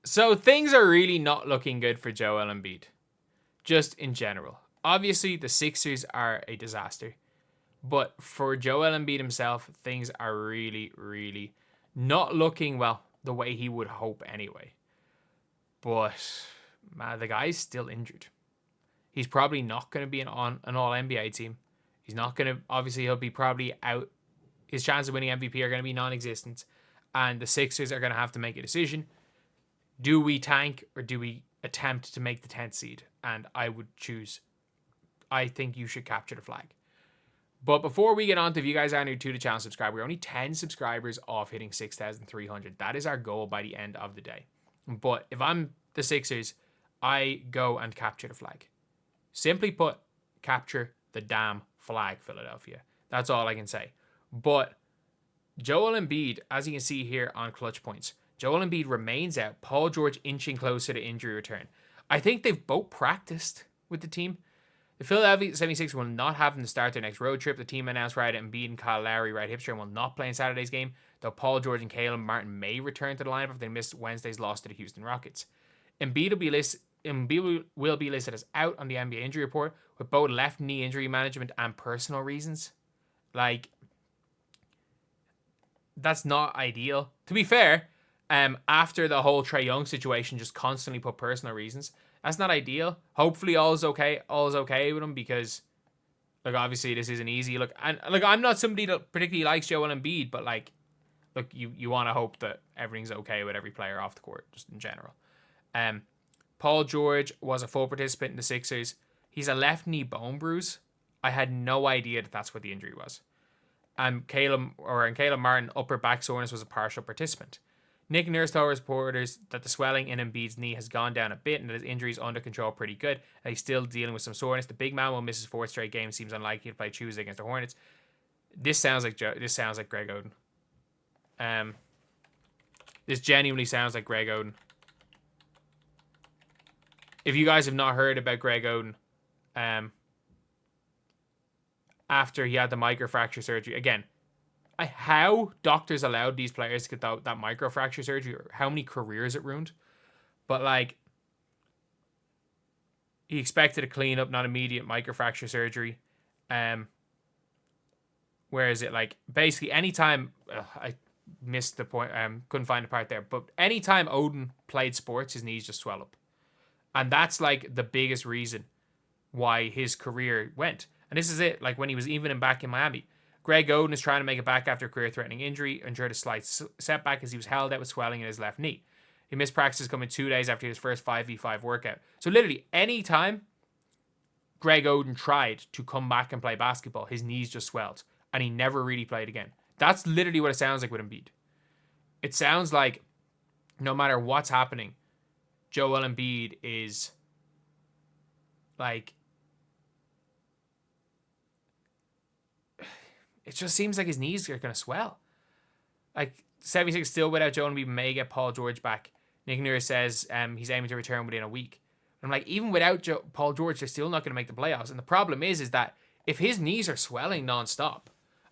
So things are really not looking good for Joel Embiid, just in general. Obviously, the Sixers are a disaster. But for Joel Embiid himself, things are really, really not looking, well, the way he would hope anyway. But, man, the guy's still injured. He's probably not going to be on an all-NBA team. He's not going to, obviously, he'll be probably out. His chances of winning MVP are going to be non-existent. And the Sixers are going to have to make a decision. Do we tank or do we attempt to make the 10th seed? And I would choose, I think you should capture the flag. But before we get on to, if you guys are new to the channel, subscribe. We're only 10 subscribers off hitting 6,300. That is our goal by the end of the day. But if I'm the Sixers, I go and capture the flag. Simply put, capture the damn flag, Philadelphia. That's all I can say. But Joel Embiid, as you can see here on Clutch Points, Joel Embiid remains out. Paul George inching closer to injury return. I think they've both practiced with the team. The Philadelphia 76ers will not have them to start their next road trip. The team announced right Embiid and Kyle Lowry, right hip strain, will not play in Saturday's game, though Paul George and Caleb Martin may return to the lineup if they miss Wednesday's loss to the Houston Rockets. Embiid will be listed as out on the NBA injury report with both left knee injury management and personal reasons. Like, that's not ideal. To be fair, after the whole Trae Young situation, just constantly put personal reasons. That's not ideal. Hopefully all is okay with him because, like, obviously this isn't easy. Look, and like, I'm not somebody that particularly likes Joel Embiid, but like, look, you want to hope that everything's okay with every player off the court, just in general. Paul George was a full participant in the Sixers. He's a left knee bone bruise. I had no idea that that's what the injury was. And Caleb Martin, upper back soreness, was a partial participant. Nick Nurse told reporters that the swelling in Embiid's knee has gone down a bit and that his injury is under control pretty good. And he's still dealing with some soreness. The big man will miss his fourth straight game. Seems unlikely to play Tuesday against the Hornets. This sounds like Greg Oden. This genuinely sounds like Greg Oden. If you guys have not heard about Greg Oden, after he had the microfracture surgery, again, how doctors allowed these players to get that microfracture surgery, or how many careers it ruined. But like, he expected a clean up, not immediate microfracture surgery. Where is it? Like, basically anytime, I missed the point, couldn't find the part there, but anytime Oden played sports, his knees just swell up. And that's like the biggest reason why his career went. And this is it, like when he was even back in Miami. Greg Oden is trying to make it back after a career-threatening injury, endured a slight setback as he was held out with swelling in his left knee. He missed practice coming 2 days after his first 5v5 workout. So literally, any time Greg Oden tried to come back and play basketball, his knees just swelled, and he never really played again. That's literally what it sounds like with Embiid. It sounds like no matter what's happening, Joel Embiid is like, it just seems like his knees are going to swell. Like, 76 still without Joel Embiid, may get Paul George back. Nick Nurse says he's aiming to return within a week. I'm like, even without Paul George, they're still not going to make the playoffs. And the problem is that if his knees are swelling nonstop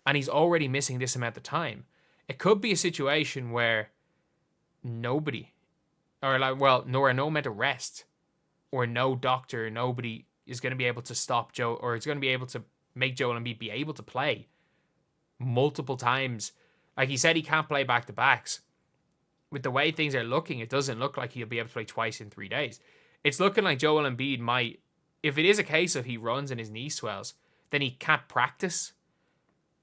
and he's already missing this amount of time, it could be a situation where nobody, or like, well, no amount of rest, or no doctor, nobody is going to be able to stop Joe, or it's going to be able to make Joel Embiid be able to play multiple times. Like, he said he can't play back-to-backs. With the way things are looking, it doesn't look like he'll be able to play twice in 3 days. It's looking like Joel Embiid might, if it is a case of he runs and his knee swells, then he can't practice.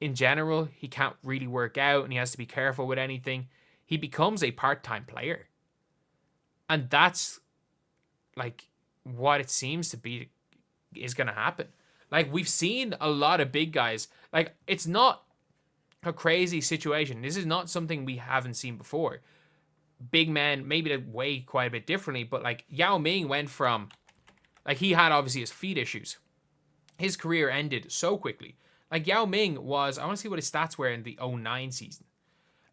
In general, he can't really work out and he has to be careful with anything. He becomes a part-time player. And that's like what it seems to be is going to happen. Like, we've seen a lot of big guys. Like, it's not a crazy situation. This is not something we haven't seen before. Big men, maybe they weigh quite a bit differently, but like Yao Ming went from, like, he had obviously his feet issues. His career ended so quickly. Like, Yao Ming was, I want to see what his stats were in the 09 season.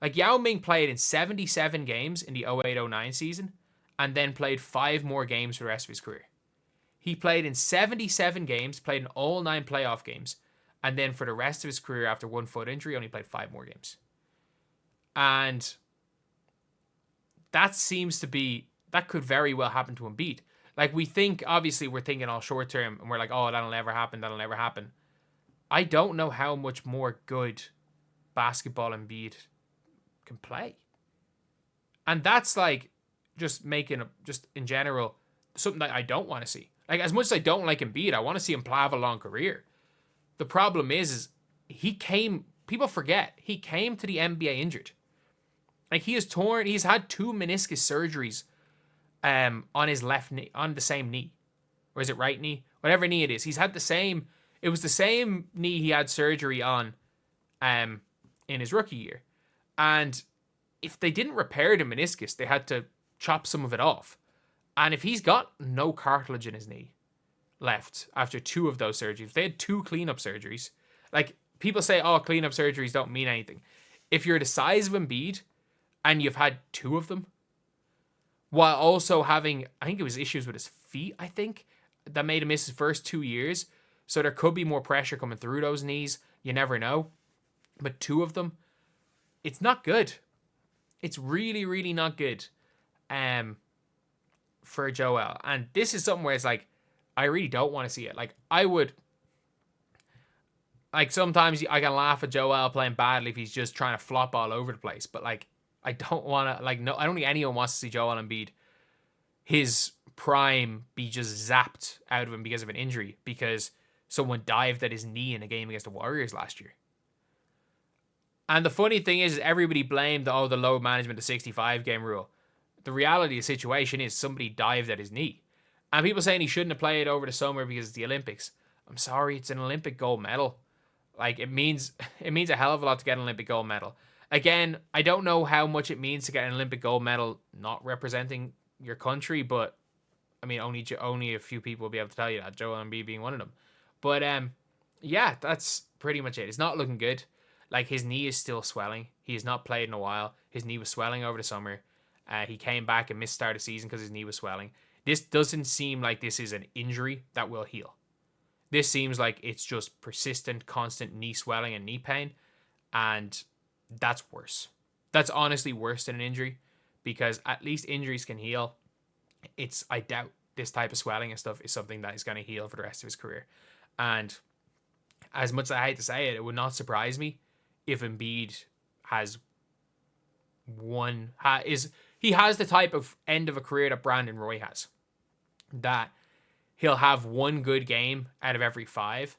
Like, Yao Ming played in 77 games in the 08-09 season and then played 5 more games for the rest of his career. He played in 77 games, played in all 9 playoff games, and then for the rest of his career, after one foot injury, only played 5 more games. And that seems to be that could very well happen to Embiid. Like, obviously we're thinking all short term, and we're like, oh, that'll never happen, that'll never happen. I don't know how much more good basketball Embiid can play. And that's like just just in general, something that I don't want to see. Like, as much as I don't like Embiid, I want to see him have a long career. The problem is people forget, he came to the NBA injured. Like, he's had 2 meniscus surgeries on his left knee, on the same knee. Or is it right knee? Whatever knee it is. It was the same knee he had surgery on in his rookie year. And if they didn't repair the meniscus, they had to chop some of it off. And if he's got no cartilage in his knee left after 2 of those surgeries, if they had 2 cleanup surgeries, like, people say, oh, cleanup surgeries don't mean anything. If you're the size of Embiid and you've had 2 of them, while also having, I think it was issues with his feet, I think, that made him miss his first 2 years. So there could be more pressure coming through those knees. You never know. But 2 of them, it's not good. It's really, really not good for Joel. And this is something where it's like, I really don't want to see it. Like, sometimes I can laugh at Joel playing badly if he's just trying to flop all over the place. But, like, I don't want to, no, I don't think anyone wants to see Joel Embiid, his prime, be just zapped out of him because of an injury, because someone dived at his knee in a game against the Warriors last year. And the funny thing is everybody blamed, the load management, the 65 game rule. The reality of the situation is somebody dived at his knee. And people saying he shouldn't have played over the summer because it's the Olympics. I'm sorry, it's an Olympic gold medal. Like, it means a hell of a lot to get an Olympic gold medal. Again, I don't know how much it means to get an Olympic gold medal not representing your country, but I mean, only a few people will be able to tell you that, Joel Embiid being one of them. But yeah, that's pretty much it. It's not looking good. Like, his knee is still swelling. He has not played in a while. His knee was swelling over the summer. He came back and missed start of season because his knee was swelling. This doesn't seem like this is an injury that will heal. This seems like it's just persistent, constant knee swelling and knee pain. And that's worse. That's honestly worse than an injury, because at least injuries can heal. I doubt this type of swelling and stuff is something that is going to heal for the rest of his career. And as much as I hate to say it, it would not surprise me if Embiid has he has the type of end of a career that Brandon Roy has. That he'll have 1 good game out of every 5,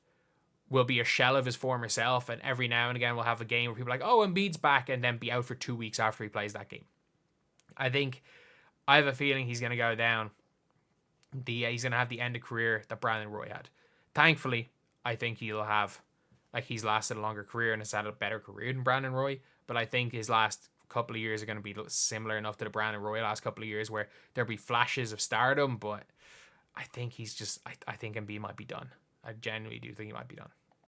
will be a shell of his former self, and every now and again we'll have a game where people are like, oh, Embiid's back, and then be out for 2 weeks after he plays that game. I have a feeling he's going to go down. He's going to have the end of career that Brandon Roy had. Thankfully, I think he'll have, like, he's lasted a longer career and has had a better career than Brandon Roy, but I think his last couple of years are going to be similar enough to the Brandon Roy last couple of years, where there'll be flashes of stardom, but I think I think Embiid might be done. I genuinely do think he might be done.